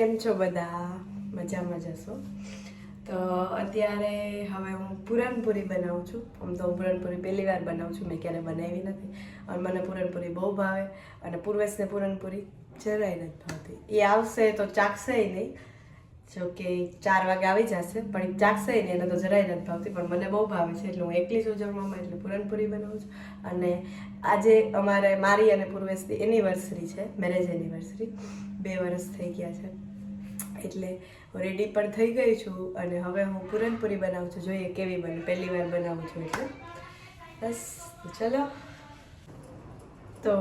કેમ છો બધા? મજામાં જશો? તો અત્યારે હવે હું પૂરણપૂરી બનાવું છું. આમ તો હું પૂરણપૂરી પહેલી વાર બનાવું છું, મેં ક્યારે બનાવી નથી. અને મને પૂરણપૂરી બહુ ભાવે અને પૂર્વેશને પૂરણપૂરી જરાય નથી ભાવતી. એ આવશે તો ચાખશે નહીં, જો કે 4 વાગે આવી જશે, પણ એ ચાખશે નહીં, એને તો જરાય નથી ભાવતી. પણ મને બહુ ભાવે છે, એટલે હું એકલી છું જમવામાં, એટલે પૂરણપૂરી બનાવું છું. અને આજે અમારે મારી અને પૂર્વેશની એનિવર્સરી છે, મેરેજ એનિવર્સરી. 2 વર્ષ થઈ ગયા છે, એટલે રેડી પણ થઈ ગઈ છું. અને હવે હું પૂરણપૂરી બનાવું છું, જોઈએ કેવી બને. પહેલી વાર બનાવું છું એટલે બસ ચલો. તો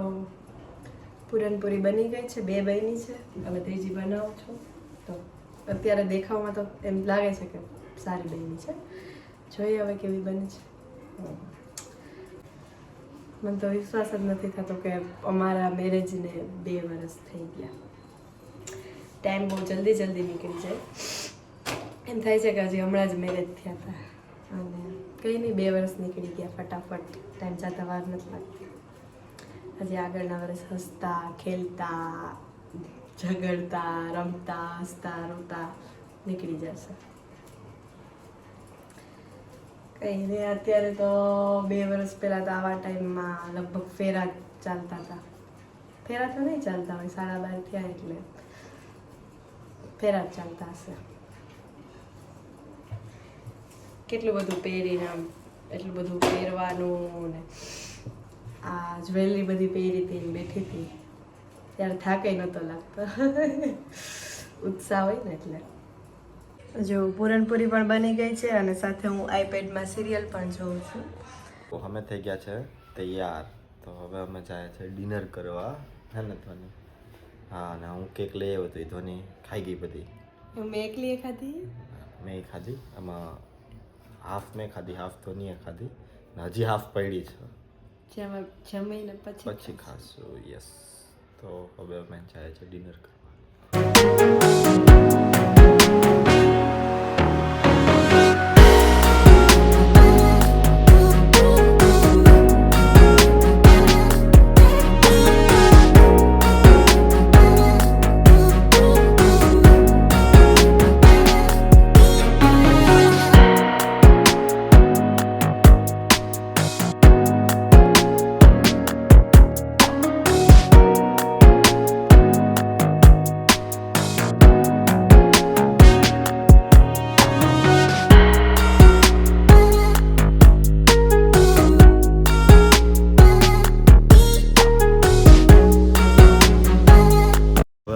પૂરણપૂરી બની ગઈ છે, 2 બની છે, હવે ત્રીજી બનાવું છું. તો અત્યારે દેખાવમાં તો એમ લાગે છે કે સારી બની છે, જોઈએ હવે કેવી બને છે. મને તો વિશ્વાસ જ નથી થતો કે અમારા મેરેજને 2 વર્ષ થઈ ગયા. ટાઈમ બહુ જલ્દી નીકળી જાય. એમ થાય છે કે હજી હમણાં જ મેરેજ થયા હતા, અને કંઈ નહીં 2 વર્ષ નીકળી ગયા ફટાફટ. ટાઈમ જતા વાર નથી લાગતી. હજી આગળના વર્ષ હસતા ખેલતા ઝઘડતા રમતા હસતા રોતા નીકળી જશે. કંઈ નહીં, અત્યારે તો 2 વર્ષ પહેલાં તો આવા ટાઈમમાં લગભગ ફેરા ચાલતા હતા. ફેરા તો નહીં ચાલતા હોય, 12:30 થયા એટલે ફેરા જ ચાલતા હશે. કેટલું બધું પહેરીને આમ, એટલું બધું પહેરવાનું ને આ જ્વેલરી બધી પહેરી હતી, બેઠી હતી ત્યારે થાકે નહોતો લાગતો. ઉત્સાહ હોય ને એટલે. જો પૂરણપૂરી પણ બની ગઈ છે, અને સાથે હું આઈપેડમાં સિરિયલ પણ જોઉં છું. અમે થઈ ગયા છે તૈયાર, તો હવે અમે જાય છે ડિનર કરવા, હે ને ધોની? હા, અને હું કેક લઈ આવ્યો તો ધોની ખાઈ ગઈ બધી. મેં એકલી ખાધી? મેં ખાધી, આમાં હાફ મેં ખાધી, હાફ ધોનીએ ખાધી, ને હજી હાફ પડી છે, જેમાં જમીને પછી ખાશું. યસ, તો હવે અમે જાય છે ડિનર કરવા.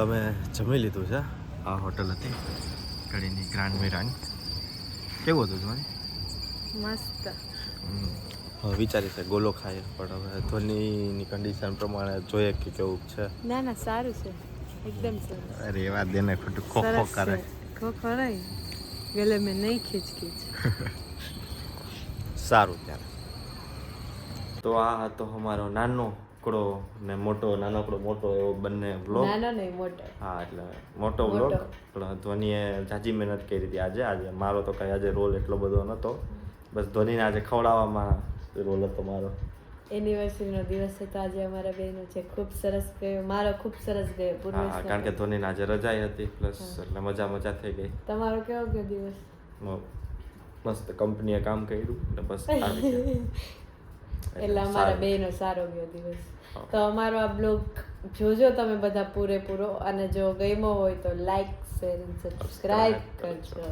અમે જમી લીધું છે. આ હોટલ હતી કડીની ગ્રાન્ડ મિરાન્ડ. કેવું હતું તમારે? મસ્ત. હવે વિચારી છે ગોલો ખાય, પણ હવે ધોનીની કન્ડિશન પ્રમાણે જોઈએ કે કેવું છે. ના ના, સારું છે, એકદમ સરસ. અરે એવા દેને ખોટું ખોખો કરે. ખોખો નહીં, ગલે મેં નહીં ખીચ. સારું ત્યારે. તો આ હતો અમારો નાનકડો ને નાનકડો મોટો એવો બંને વ્લોગ. નાનો નહીં, મોટો. હા, એટલે મોટો વ્લોગ. પણ ધોનીએ જાજી મહેનત કરી હતી આજે. મારો તો કઈ આજે રોલ એટલો બધો નહોતો, બસ ધોનીને આજે ખવડાવવામાં રોલ હતો મારો. એનિવર્સરીનો દિવસ હતો આજે અમારા બેનો છે. ખૂબ સરસ ગયો, મારો ખૂબ સરસ ગયો. હા, કારણ કે ધોનીને આજે રજા હતી, પ્લસ એટલે મજા થઈ ગઈ. તમારો કેવો ગયો દિવસ? મસ્ત, કંપનીએ કામ કર્યું ને બસ આવી ગયા. એટલે અમારા બેનો સારો ગયો દિવસ. તો અમારો આ બ્લોગ જોજો તમે બધા પૂરેપૂરો, અને જો ગમ્યો હોય તો લાઈક, શેર અને સબસ્ક્રાઇબ કરજો.